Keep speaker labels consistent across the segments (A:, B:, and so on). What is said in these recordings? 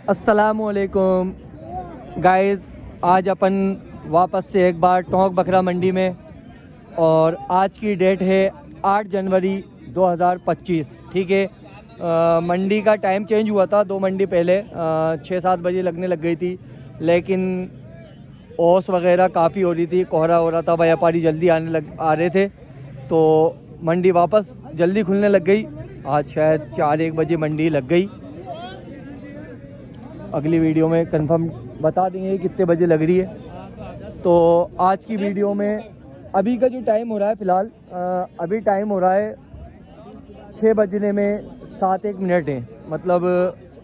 A: अस्सलामुअलैकुम गाइस, आज अपन वापस से एक बार टोंक बकरा मंडी में, और आज की डेट है 8 जनवरी 2025। ठीक है, मंडी का टाइम चेंज हुआ था 2 मंडी पहले, 6-7 बजे लगने लग गई थी, लेकिन ओस वगैरह काफ़ी हो रही थी, कोहरा हो रहा था, व्यापारी जल्दी आ रहे थे, तो मंडी वापस जल्दी खुलने लग गई। आज शायद 4-1 बजे मंडी लग गई। अगली वीडियो में कंफर्म बता देंगे कितने बजे लग रही है। तो आज की वीडियो में अभी का जो टाइम हो रहा है फ़िलहाल, अभी टाइम हो रहा है 6 बजने में 7-1 मिनट है, मतलब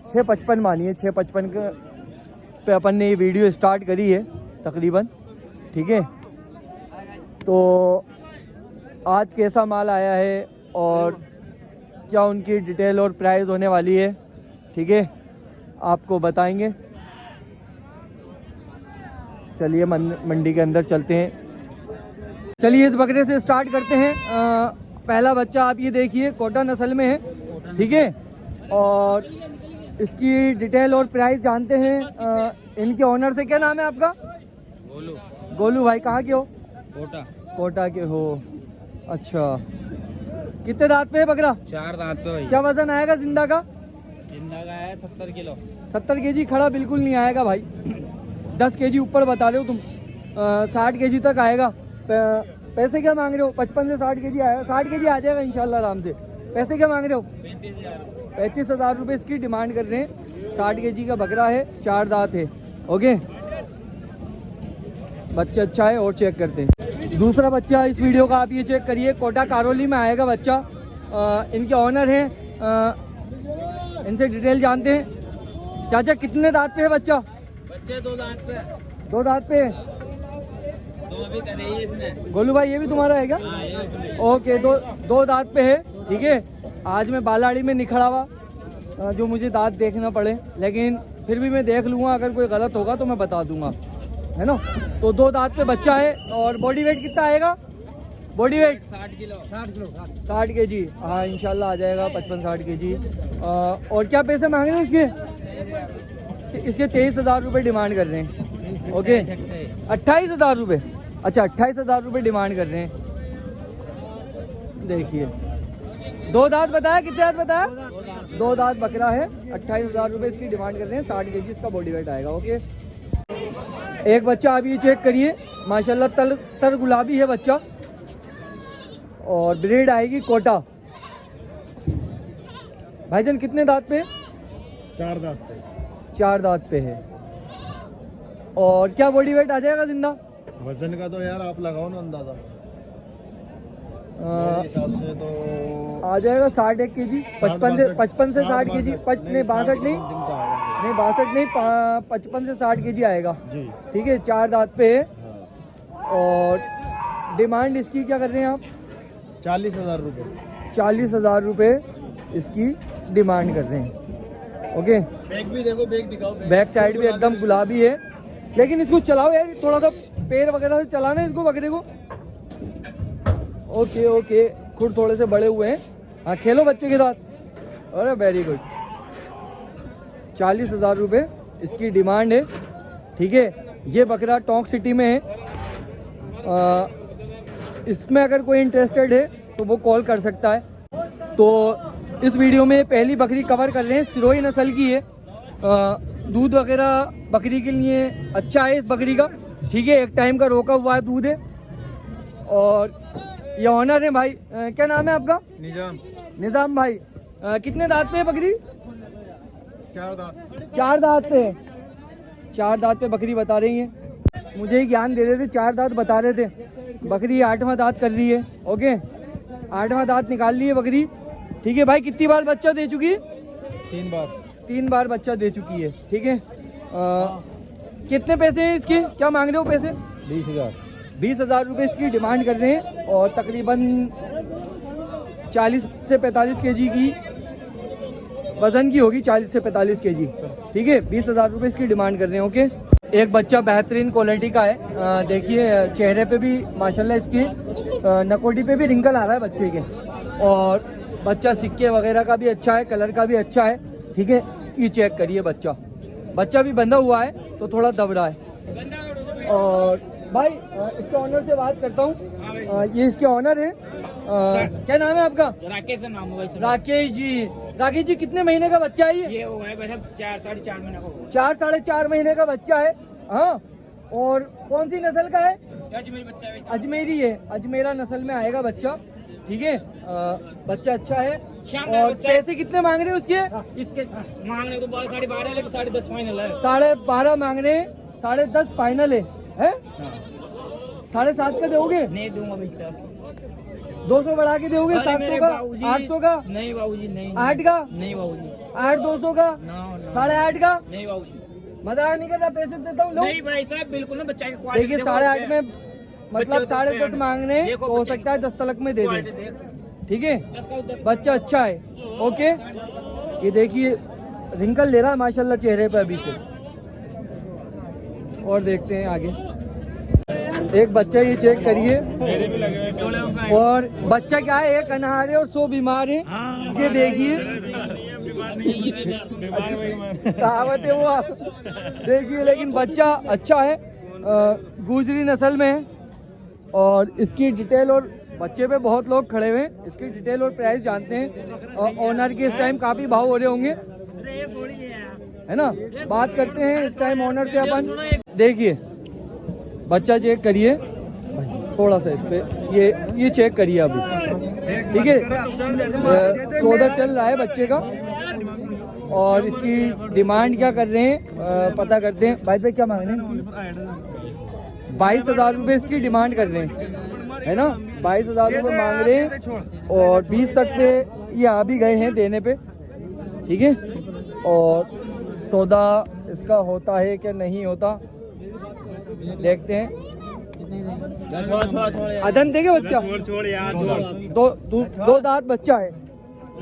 A: 6:55 मानिए, 6:55 पे अपन ने ये वीडियो स्टार्ट करी है तकरीबन। ठीक है, तो आज कैसा माल आया है और क्या उनकी डिटेल और प्राइस होने वाली है, ठीक है, आपको बताएंगे। चलिए मंडी के अंदर चलते हैं। चलिए इस बकरे से स्टार्ट करते हैं। पहला बच्चा आप ये देखिए, कोटा नस्ल में है, ठीक है, और इसकी डिटेल और प्राइस जानते हैं इनके ऑनर से। क्या नाम है आपका? गोलू। गोलू भाई, कहाँ के हो? कोटा। कोटा के हो, अच्छा। कितने दांत पे है बकरा? 4 दांत पे। क्या वजन आएगा जिंदा का? जिंदा का है 70 किलो। 70 केजी खड़ा बिल्कुल नहीं आएगा भाई, 10 केजी ऊपर बता रहे हो तुम, 60 केजी तक आएगा। पैसे क्या मांग रहे हो? 55 से 60 केजी आएगा, 60 केजी आ जाएगा इंशाल्लाह आराम से। पैसे क्या मांग रहे हो? 35,000 रुपये इसकी डिमांड कर रहे हैं। 60 केजी का बकरा है, 4 दांत है। ओके, बच्चा अच्छा है और चेक करते हैं। दूसरा बच्चा इस वीडियो का आप ये चेक करिए, कोटा कारोली में आएगा बच्चा। इनके ऑनर हैं, इनसे डिटेल जानते हैं। चाचा कितने दांत पे है बच्चा?
B: बच्चे 2 दांत पे।
A: 2 दांत पे है।
B: 2 अभी करे ही इसने।
A: गोलू भाई ये भी तुम्हारा है क्या?
B: हाँ, ये
A: ओके, 2 दांत पे है। ठीक है, आज मैं बालाड़ी में निखड़ा हुआ, जो मुझे दांत देखना पड़े, लेकिन फिर भी मैं देख लूँगा, अगर कोई गलत होगा तो मैं बता दूंगा, है ना। तो 2 दांत पे बच्चा है। और बॉडी वेट कितना आएगा? Body weight
B: 60 kilo.
A: 60 केजी, हाँ इंशाल्लाह आ जाएगा 55-60 केजी। और क्या पैसे मांग रहे हैं इसके? इसके 23,000 रुपये डिमांड कर रहे हैं। ओके, 28,000 रुपये। अच्छा, 28,000 रुपये डिमांड कर रहे हैं। देखिए 2 दांत बताया, कितने दांत बताया? 2 दांत बकरा है, 28,000 रुपये इसकी डिमांड कर रहे हैं। 60 केजी इसका बॉडी वेट आएगा। ओके, एक बच्चा आप ये चेक करिए, माशाल्लाह तर गुलाबी है बच्चा, और ब्रीड आएगी कोटा। भाईजान कितने दांत पे?
B: 4 दांत पे।
A: 4 दांत पे है। और क्या बॉडी वेट आ जाएगा जिंदा?
B: वजन का तो यार आप लगाओ ना अंदाजा, मेरे हिसाब से तो
A: आ जाएगा 61 केजी, 55 से 60 केजी, नहीं 62 नहीं, 62 नहीं, 55 से 60 केजी आएगा जी। ठीक है, 4 दांत पे है। और डिमांड इसकी क्या कर रहे हैं आप?
B: 40,000 रुपये।
A: 40,000 रुपये इसकी डिमांड कर रहे हैं। ओके,
B: बैक भी देखो, बैक दिखाओ।
A: बैक साइड भी एकदम गुलाबी है, लेकिन इसको चलाओ यार, थोड़ा सा पैर वगैरह से चलाना इसको, बकरे को। ओके ओके, खुद थोड़े से बड़े हुए हैं। हाँ, खेलो बच्चे के साथ। अरे वेरी गुड। 40,000 रुपये इसकी डिमांड है। ठीक है, ये बकरा टोंक सिटी में है। इसमें अगर कोई इंटरेस्टेड है तो वो कॉल कर सकता है। तो इस वीडियो में पहली बकरी कवर कर रहे हैं, सिरोही नस्ल की है। दूध वगैरह बकरी के लिए अच्छा है इस बकरी का। ठीक है, एक टाइम का रोका हुआ है दूध है। और ये ऑनर है भाई, क्या नाम है आपका?
B: निजाम।
A: निजाम भाई, कितने दांत पे है बकरी?
B: 4 दांत।
A: 4 दांत पे है। 4 दांत पे बकरी बता रही है, मुझे ही ज्ञान दे रहे थे, 4 दांत बता रहे थे। बकरी 8वां दांत कर रही है। ओके, 8वां दांत निकाल ली है बकरी। ठीक है भाई, कितनी बार बच्चा दे चुकी है?
B: 3 बार।
A: 3 बार बच्चा दे चुकी है। ठीक है, कितने पैसे हैं इसके? क्या मांग रहे हो पैसे?
B: 20,000।
A: 20,000 रुपये इसकी डिमांड कर रहे हैं। और तकरीबन 40 से 45 केजी की वजन की होगी, 40 से 45 केजी। ठीक है, 20,000 रुपये इसकी डिमांड कर रहे हैं। ओके, एक बच्चा बेहतरीन क्वालिटी का है। देखिए चेहरे पे भी माशाल्लाह इसकी नकोटी पे भी रिंकल आ रहा है बच्चे के, और बच्चा सिक्के वगैरह का भी अच्छा है, कलर का भी अच्छा है। ठीक है, ये चेक करिए बच्चा, बच्चा भी बंधा हुआ है तो थोड़ा दब रहा है। और भाई इसके ऑनर से बात करता हूँ। ये इसके ऑनर है। क्या नाम है आपका?
C: राकेश नाम है भाई।
A: राकेश जी। राकेश जी कितने महीने का बच्चा है
C: ये हो गया भाई साहब 4 साढ़े 4 महीने का होगा।
A: 4 साढ़े 4 महीने का बच्चा है। हाँ, और कौन सी नस्ल का है?
C: अजमेरी बच्चा है भाई साहब।
A: अजमेरी है, अजमेरा नस्ल में आएगा बच्चा। ठीक है, बच्चा अच्छा है।
C: शानदार
A: और
C: बच्चा है।
A: पैसे कितने मांग रहे हैं उसके?
C: इसके मांगने तो 12.5 लेकिन 10.5 फाइनल है।
A: 12.5 मांग रहे हैं, 10.5 फाइनल है। 7.5 का दोगे?
C: नहीं दूंगा भाई साहब।
A: 200 बढ़ा के दोगे?
C: अरे
A: 700
C: मेरे
A: का?
C: बाबूजी।
A: 800 का?
C: नहीं बाबूजी नहीं।
A: 8 का?
C: नहीं बाबूजी।
A: 8 200 का?
C: No no.
A: 8.5 का?
C: नहीं बाबूजी।
A: मजाक नहीं कर रहा, पैसे देता हूँ। लो
C: नहीं भाई साहब बिल्कुल ना बच्चा की क्वालिटी।
A: देखिए 8.5 में मतलब 10.5 मांग रहे हैं, तो हो सकता है 10 तलक में दे दें। ठीक है, बच्चा अच्छा है। ओके, ये देखिए रिंकल ले रहा है माशाल्लाह चेहरे पे अभी से। और देखते हैं आगे। एक बच्चा ये चेक करिए। और बच्चा क्या है, एक अनार है और 100 बीमार है। ये देखिए कहावत है वो, आप देखिए। लेकिन बच्चा अच्छा है, गुजरी नस्ल में है। और इसकी डिटेल और बच्चे पे बहुत लोग खड़े हुए हैं, इसकी डिटेल और प्राइस जानते हैं। और ऑनर के इस टाइम काफी भाव हो रहे होंगे, है ना? बात करते हैं इस टाइम ऑनर से अपन। देखिए बच्चा चेक करिए थोड़ा सा, इस पे ये चेक करिए अभी। ठीक है, सौदा चल रहा है बच्चे का। और इसकी डिमांड क्या कर रहे हैं पता करते हैं। भाई पे क्या मांग रहे हैं? 22,000 रुपये इसकी डिमांड कर रहे हैं, है ना? 22,000 रुपये मांग रहे हैं। और 20 तक पे ये आ भी गए हैं देने पे। ठीक है, और सौदा इसका होता है कि नहीं होता देखते हैं। अदन देंगे बच्चा?
B: छोड़ यार, छोड़।
A: दो दांत बच्चा है।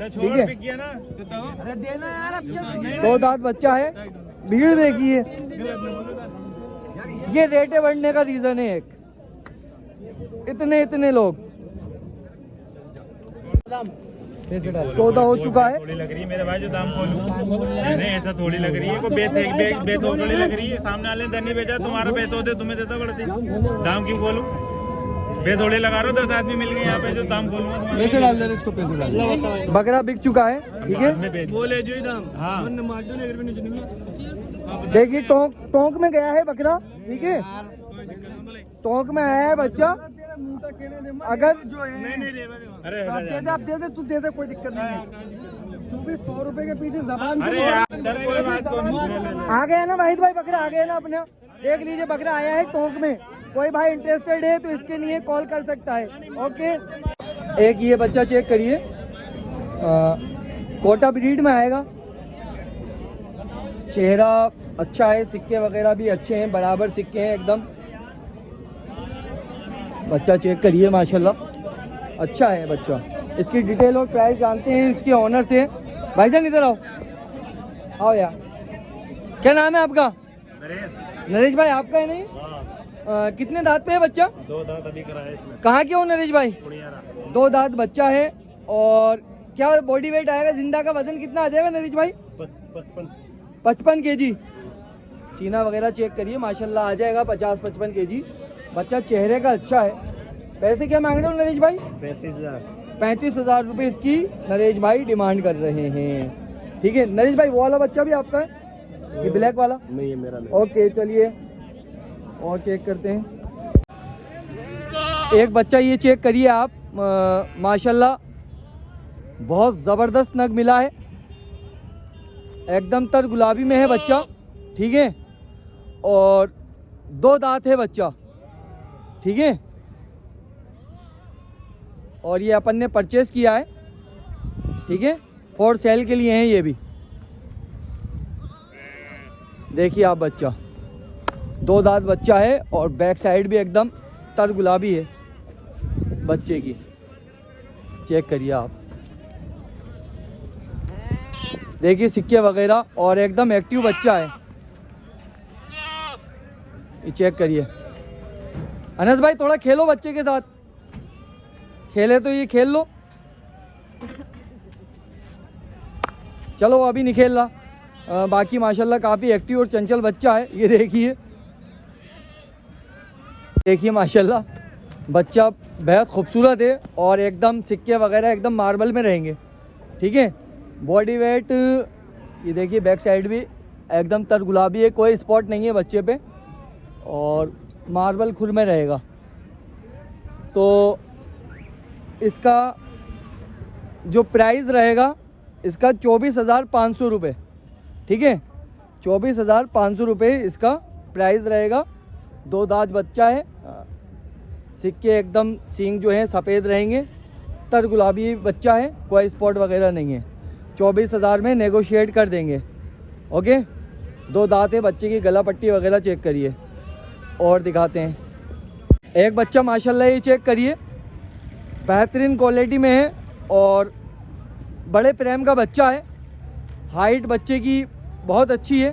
A: ठीक है,
B: अरे देना यार, अब क्या
A: 2 दांत बच्चा है। भीड़ देखिए, ये रेटे बढ़ने का रीजन है एक। इतने लोग। सौदा हो चुका है।
D: थोड़ी लग रही है मेरे भाई, जो दाम बोलूं नहीं ऐसा थोड़ी लग रही है। को बेत थोड़ी लग रही है। सामने वाले धनी बेचा, तुम्हारा पैसे होते तुम्हें देता पड़ती। दाम क्यों बोलूं? बे थोड़ी लगा रहा हूँ, 10 आदमी मिल गए यहाँ पे, जो दाम बोलूंगा।
B: पैसे डाल दे, इसको पैसे डाल।
A: बकरा बिक चुका है। ठीक है,
C: बोले जो दाम।
D: हाँ
A: देखिए टोंक में गया है बकरा। ठीक है, टोंक में आया है बच्चा। अगर
B: जो है
D: अरे
B: आप दे दे, तू दे दे, कोई दिक्कत नहीं है। तू भी 100 रुपए के पीछे जबान से
D: अरे यार चल कोई बात नहीं।
A: आ गया ना वाहिद भाई, बकरा आ गया ना अपना। देख लीजिए बकरा आया है टोंक में। कोई भाई इंटरेस्टेड है तो इसके लिए कॉल कर सकता है। ओके, एक ये बच्चा चेक करिए, कोटा ब्रीड में आएगा। चेहरा अच्छा है, सिक्के वगैरह भी अच्छे हैं, बराबर सिक्के हैं एकदम। बच्चा चेक करिए माशाल्लाह अच्छा है बच्चा। इसकी डिटेल और प्राइस जानते हैं इसके ऑनर से। भाईजान इधर आओ यार। क्या नाम है आपका? नरेश भाई आपका है नहीं? कितने दांत पे है बच्चा?
D: 2 दांत अभी कराया इसमें।
A: कहाँ के हो नरेश भाई? 2 दांत बच्चा है। और क्या बॉडी वेट आएगा, जिंदा का वजन कितना आ जाएगा नरेश भाई? 55 kg। सीना वगैरह चेक करिए माशाल्लाह आ जाएगा 50-55 kg। बच्चा चेहरे का अच्छा है। पैसे क्या मांग रहे हो नरेश भाई? 35,000 रुपये इसकी नरेश भाई डिमांड कर रहे हैं। ठीक है नरेश भाई, वो वाला बच्चा भी आपका है? ये ब्लैक वाला
B: नहीं है मेरा।
A: ओके, चलिए और चेक करते हैं। एक बच्चा ये चेक करिए आप, माशाल्लाह बहुत ज़बरदस्त नग मिला है, एकदम तर गुलाबी में है बच्चा। ठीक है, और 2 दांत है बच्चा। ठीक है, और ये अपन ने परचेज किया है। ठीक है, फॉर सेल के लिए है ये भी। देखिए आप बच्चा 2 दांत बच्चा है और बैक साइड भी एकदम तर गुलाबी है बच्चे की। चेक करिए आप, देखिए सिक्के वगैरह और एकदम एक्टिव बच्चा है। ये चेक करिए। अनस भाई थोड़ा खेलो बच्चे के साथ, खेले तो ये खेल लो। चलो अभी नहीं खेल रहा, बाकी माशाल्लाह काफ़ी एक्टिव और चंचल बच्चा है। ये देखिए माशाल्लाह बच्चा बेहद खूबसूरत है और एकदम सिक्के वगैरह एकदम मार्बल में रहेंगे। ठीक है, बॉडी वेट ये देखिए, बैक साइड भी एकदम तर गुलाबी है, कोई स्पॉट नहीं है बच्चे पे और मार्बल खुर में रहेगा। तो इसका जो प्राइस रहेगा इसका 24,500 रुपये। ठीक है, 24,500 रुपये इसका प्राइस रहेगा। 2 दांत बच्चा है, सिक्के एकदम सींग जो है सफ़ेद रहेंगे, तर गुलाबी बच्चा है, कोई स्पॉट वगैरह नहीं है। 24,000 में नेगोशिएट कर देंगे। ओके, 2 दांत है बच्चे की, गला पट्टी वगैरह चेक करिए और दिखाते हैं। एक बच्चा माशाल्लाह ये चेक करिए, बेहतरीन क्वालिटी में है और बड़े प्रेम का बच्चा है। हाइट बच्चे की बहुत अच्छी है,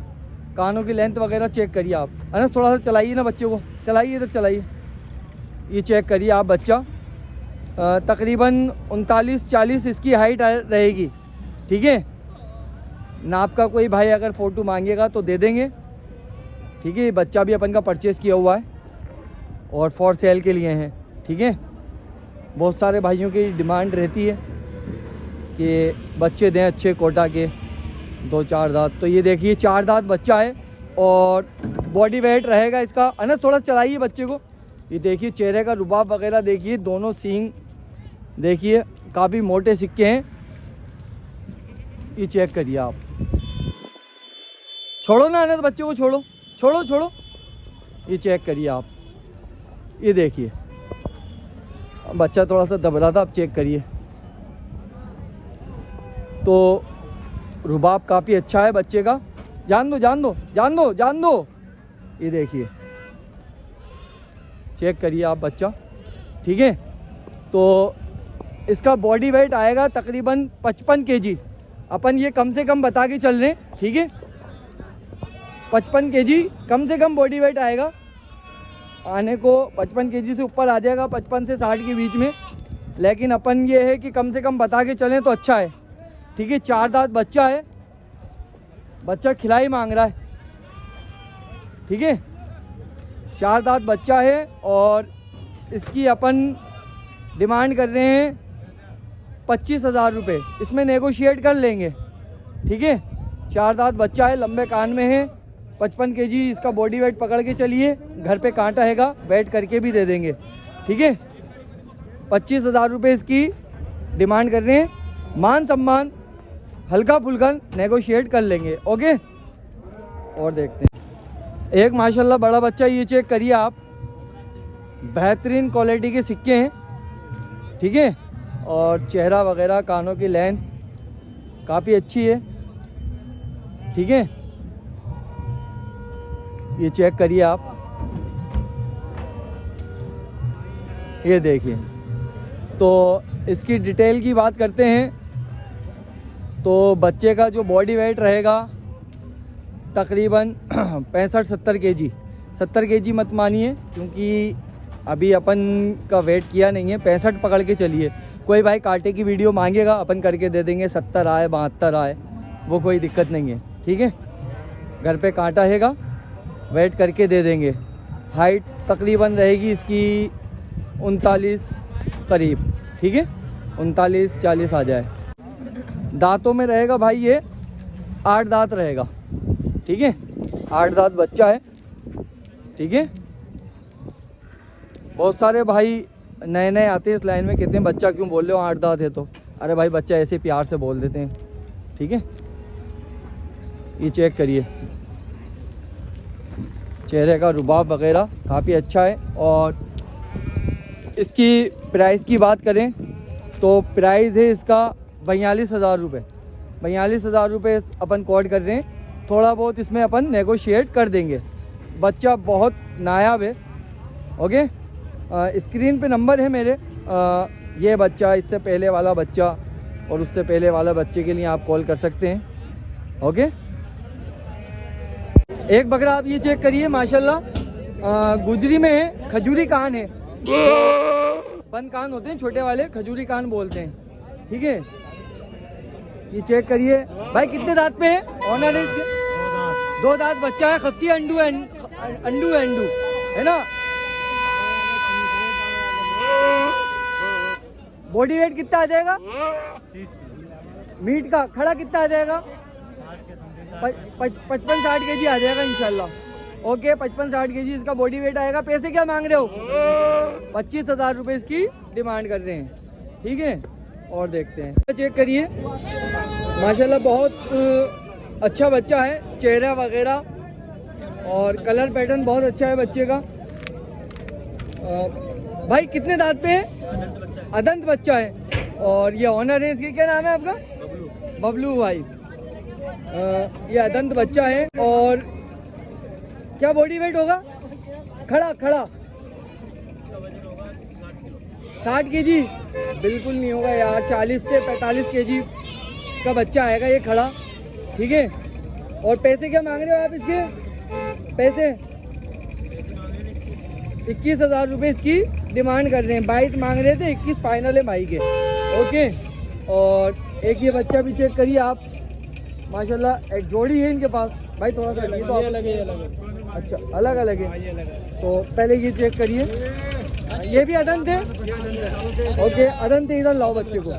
A: कानों की लेंथ वगैरह चेक करिए आप। अनस थोड़ा सा चलाइए ना बच्चे को, चलाइए इधर चलाइए, ये चेक करिए आप बच्चा। तकरीबन 39-40 इसकी हाइट रहेगी। ठीक है, नाप का कोई भाई अगर फ़ोटो मांगेगा तो दे देंगे। ठीक है, बच्चा भी अपन का परचेज़ किया हुआ है और फॉर सेल के लिए हैं। ठीक है, बहुत सारे भाइयों की डिमांड रहती है कि बच्चे दें अच्छे कोटा के, 2-4 दांत। तो ये देखिए 4 दांत बच्चा है और बॉडी वेट रहेगा इसका। अनस थोड़ा चलाइए बच्चे को, ये देखिए चेहरे का रुबाब वगैरह देखिए, दोनों सींग देखिए काफ़ी मोटे सिक्के हैं। ये चेक करिए आप। छोड़ो ना अनस, बच्चे को छोड़ो छोड़ो छोड़ो, ये चेक करिए आप। ये देखिए बच्चा थोड़ा सा दब रहा था, अब चेक करिए। तो रुबाब काफ़ी अच्छा है बच्चे का। जान दो जान दो जान दो जान दो, ये देखिए चेक करिए आप बच्चा। ठीक है, तो इसका बॉडी वेट आएगा तकरीबन 55 kg। अपन ये कम से कम बता के चल रहे हैं। ठीक है, 55 kg कम से कम बॉडी वेट आएगा। आने को 55 kg से ऊपर आ जाएगा, 55 से 60 के बीच में, लेकिन अपन ये है कि कम से कम बता के चलें तो अच्छा है। ठीक है, 4 दांत बच्चा है, बच्चा खिलाई मांग रहा है। ठीक है, 4 दांत बच्चा है और इसकी अपन डिमांड कर रहे हैं 25,000 रुपये। इसमें नेगोशिएट कर लेंगे। ठीक है, 4 दांत बच्चा है, लंबे कान में है, 55 kg इसका बॉडी वेट पकड़ के चलिए। घर पे कांटा हैगा, वेट करके भी दे देंगे। ठीक है, 25,000 रुपये इसकी डिमांड कर रहे हैं। मान सम्मान हल्का फुल्का नेगोशिएट कर लेंगे। ओके, और देखते हैं एक माशाल्लाह बड़ा बच्चा, ये चेक करिए आप, बेहतरीन क्वालिटी के सिक्के हैं। ठीक है, और चेहरा वगैरह, कानों की लेंथ काफ़ी अच्छी है। ठीक है, ये चेक करिए आप। ये देखिए, तो इसकी डिटेल की बात करते हैं तो बच्चे का जो बॉडी वेट रहेगा तकरीबन 65-70 kg। 70 kg मत मानिए क्योंकि अभी अपन का वेट किया नहीं है। 65 पकड़ के चलिए। कोई भाई कांटे की वीडियो मांगेगा अपन करके दे देंगे, 70 आए 72 आए, वो कोई दिक्कत नहीं है। ठीक है, घर पे कांटा हैगा, वेट करके दे देंगे। हाइट तकरीबन रहेगी इसकी 39 करीब। ठीक है, 39-40 आ जाए। दांतों में रहेगा भाई ये 8 दांत रहेगा। ठीक है, 8 दांत बच्चा है। ठीक है, बहुत सारे भाई नए नए आते हैं इस लाइन में, कहते हैं बच्चा क्यों बोल रहे हो 8 दांत है तो। अरे भाई बच्चा ऐसे प्यार से बोल देते हैं। ठीक है, ये चेक करिए, चेहरे का रुबाब वगैरह काफ़ी अच्छा है। और इसकी प्राइस की बात करें तो प्राइस है इसका 42,000 रुपये। 42,000 रुपये अपन कोड कर रहे हैं। थोड़ा बहुत इसमें अपन नेगोशिएट कर देंगे। बच्चा बहुत नायाब है। ओके, स्क्रीन पे नंबर है मेरे। ये बच्चा, इससे पहले वाला बच्चा और उससे पहले वाला बच्चे के लिए आप कॉल कर सकते हैं। ओके, एक बकरा आप ये चेक करिए माशाल्लाह, गुजरी में है, खजूरी कान है। बंद कान होते हैं छोटे वाले, खजूरी कान बोलते हैं। ठीक है, ये चेक करिए भाई, कितने दांत पे है? ऑनर है इसके? 2 दांत बच्चा है, खस्सी अंडू है ना। बॉडी वेट कितना आ जाएगा?
D: 30
A: मीट का खड़ा कितना आ जाएगा? 55-60 केजी आ जाएगा इंशाल्लाह। ओके, 55-60 केजी इसका बॉडी वेट आएगा। पैसे क्या मांग रहे हो? 25,000 रुपये इसकी डिमांड कर रहे हैं, ठीक है। और देखते हैं, चेक करिए माशाल्लाह बहुत अच्छा बच्चा है, चेहरा वगैरह और कलर पैटर्न बहुत अच्छा है बच्चे का। भाई कितने दांत पे है? अदंत बच्चा है। और ये ऑनर है इसकी, क्या नाम है आपका? बबलू भाई। ये अदंत बच्चा है। और क्या बॉडी वेट होगा? खड़ा 60 केजी बिल्कुल नहीं होगा यार, 40 से 45 केजी का बच्चा आएगा ये खड़ा, ठीक है। और पैसे क्या मांग रहे हो आप इसके? पैसे 21,000 रुपये इसकी डिमांड कर रहे हैं। 22 मांग रहे थे, 21 फाइनल है भाई के। ओके, और एक ये बच्चा भी चेक करिए आप, माशाल्लाह एक जोड़ी है इनके पास। भाई थोड़ा सा हटिए तो आप। अच्छा, अलग अलग है। तो पहले ये चेक करिए, ये भी अदंत है। ओके, अदंत है, इधर लाओ बच्चे को,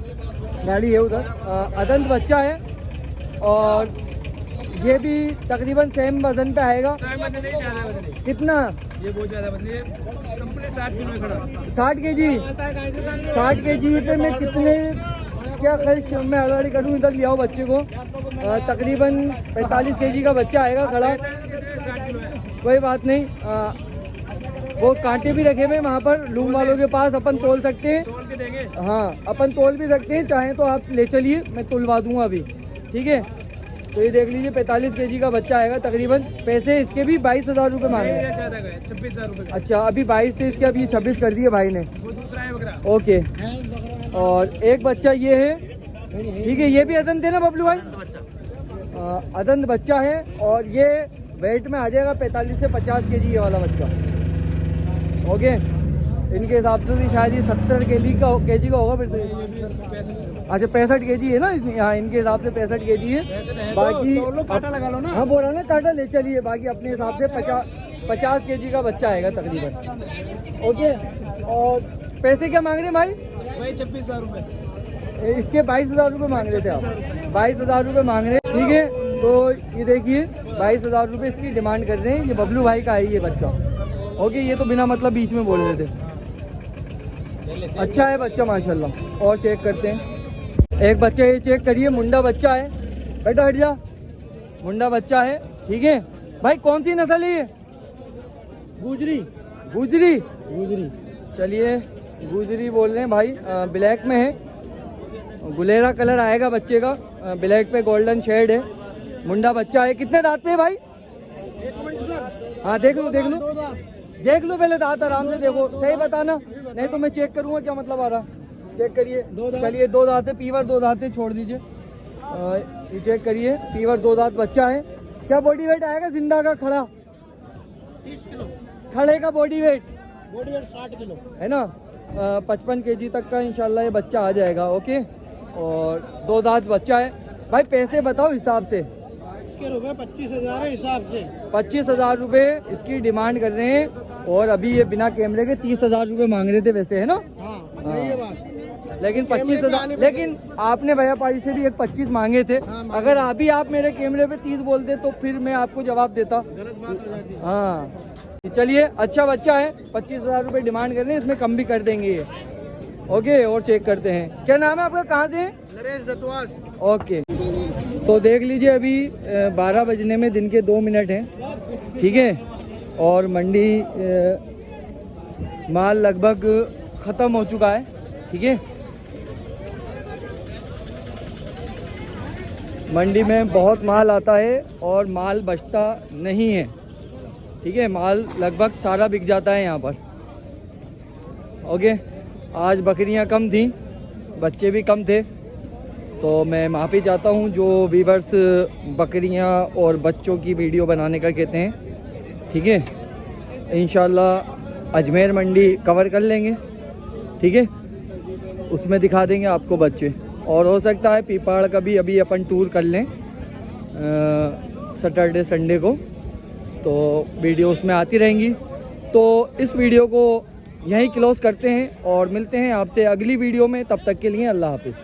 A: गाड़ी है उधर। अदंत बच्चा है और ये भी तकरीबन सेम वजन पे आएगा। कितना?
B: ये बहुत ज्यादा बंदी है, कंप्लीट 60 किलो खड़ा।
A: 60 केजी 60 केजी पे मैं कितने क्या खर्च मैं अगाड़ी करूँ? इधर ले आओ बच्चे को। तकरीबन 45 केजी का बच्चा आएगा खड़ा। कोई बात नहीं, वो कांटे भी रखे हुए वहाँ पर लूम वालों के पास, अपन तोल सकते हैं।
B: तोल के देंगे?
A: हाँ, अपन तोल भी सकते हैं, चाहें तो आप ले चलिए, मैं तुलवा दूंगा अभी, ठीक है। तो ये देख लीजिए 45 केजी का बच्चा आएगा तकरीबन। पैसे इसके भी 22,000 रुपये मांगे हैं।
B: 26,000 रुपये।
A: अच्छा, अभी 22 थे इसके, अभी ये 26 कर दिए भाई ने।
B: वो दूसरा है बकरा।
A: ओके, और एक बच्चा ये है, ठीक है। ये भी अदंत है ना बबलू भाई? अदंत बच्चा है और ये वेट में आ जाएगा 45 से 50 केजी ये वाला बच्चा। ओके, इनके हिसाब से तो शायद ये 70 केजी का होगा फिर तो। अच्छा, 65 केजी है ना इसमें? हाँ, इनके हिसाब से 65 केजी है। बाकी
B: कांटा लगा लो ना।
A: हाँ, बोला ना कांटा ले चलिए। बाकी अपने हिसाब से 50 केजी का बच्चा आएगा तकरीबन। ओके, और पैसे क्या मांग रहे हैं भाई?
B: वही 26,000 रुपये।
A: इसके 22,000 रुपये मांग रहे थे आप? 22,000 रुपये मांग रहे हैं, ठीक है। तो ये देखिए 22,000 रुपये इसकी डिमांड कर रहे हैं। ये बबलू भाई का है ये बच्चा। ओके, ये तो बिना मतलब बीच में बोल रहे थे। अच्छा है बच्चा माशाल्लाह। और चेक करते हैं एक बच्चा, ये चेक करिए, मुंडा बच्चा है। बेटा हट जा, मुंडा बच्चा है, ठीक है भाई। कौन सी नस्ल है ये?
B: गुजरी।
A: गुजरी
B: गुजरी।
A: चलिए, गुजरी बोल रहे हैं भाई। ब्लैक में है, गुलेरा कलर आएगा बच्चे का, ब्लैक पे गोल्डन शेड है। मुंडा बच्चा है। कितने दांत पे है भाई?
B: एक मिनट सर।
A: हाँ, देख लो देख लो
B: दो दांत।
A: देख लो पहले दांत आराम से देखो, सही बताना, नहीं तो मैं चेक करूंगा क्या मतलब आ रहा। चेक करिए। चलिए, 2 दांत है, पीवर 2 दांत है, छोड़ दीजिए। ये चेक करिए, पीवर 2 दांत बच्चा है। क्या बॉडी वेट आएगा जिंदा का? खड़ा
B: 30 किलो।
A: खड़े का body weight
B: body weight 60 kilo
A: है ना। 55 केजी तक का इंशाल्लाह ये बच्चा आ जाएगा। ओके, और 2 दांत बच्चा है भाई। पैसे बताओ हिसाब से।
B: इसके रुपए 25,000 है हिसाब से।
A: 25,000 रुपये इसकी डिमांड कर रहे हैं। और अभी ये बिना कैमरे के 30,000 रुपये मांग रहे थे वैसे, है ना।
B: हाँ, सही है बात।
A: लेकिन 25,000, लेकिन आपने भैया पारी से भी एक 25 मांगे थे।
B: हाँ,
A: अगर अभी आप मेरे कैमरे पे 30 बोलते तो फिर मैं आपको जवाब देता।
B: गलत बात हो जाती है।
A: हाँ, चलिए, अच्छा बच्चा है, 25,000 रुपये डिमांड कर रहे हैं, इसमें कम भी कर देंगे ये। ओके, और चेक करते हैं। क्या नाम है आपका? कहाँ से?
B: नरेश दत्तवास।
A: ओके, तो देख लीजिए अभी 12 बजने में दिन के 2 मिनट हैं, ठीक है। और मंडी माल लगभग ख़त्म हो चुका है, ठीक है। मंडी में बहुत माल आता है और माल बचता नहीं है, ठीक है। माल लगभग सारा बिक जाता है यहाँ पर। ओके, आज बकरियाँ कम थी, बच्चे भी कम थे, तो मैं माफ़ी चाहता हूँ जो वीवर्स बकरियाँ और बच्चों की वीडियो बनाने का कहते हैं, ठीक है। इंशाल्लाह अजमेर मंडी कवर कर लेंगे, ठीक है, उसमें दिखा देंगे आपको बच्चे। और हो सकता है पीपाड़ का भी अभी अपन टूर कर लें सैटरडे संडे को, तो वीडियो उसमें आती रहेंगी। तो इस वीडियो को यहीं क्लोज करते हैं और मिलते हैं आपसे अगली वीडियो में। तब तक के लिए अल्लाह हाफिज़।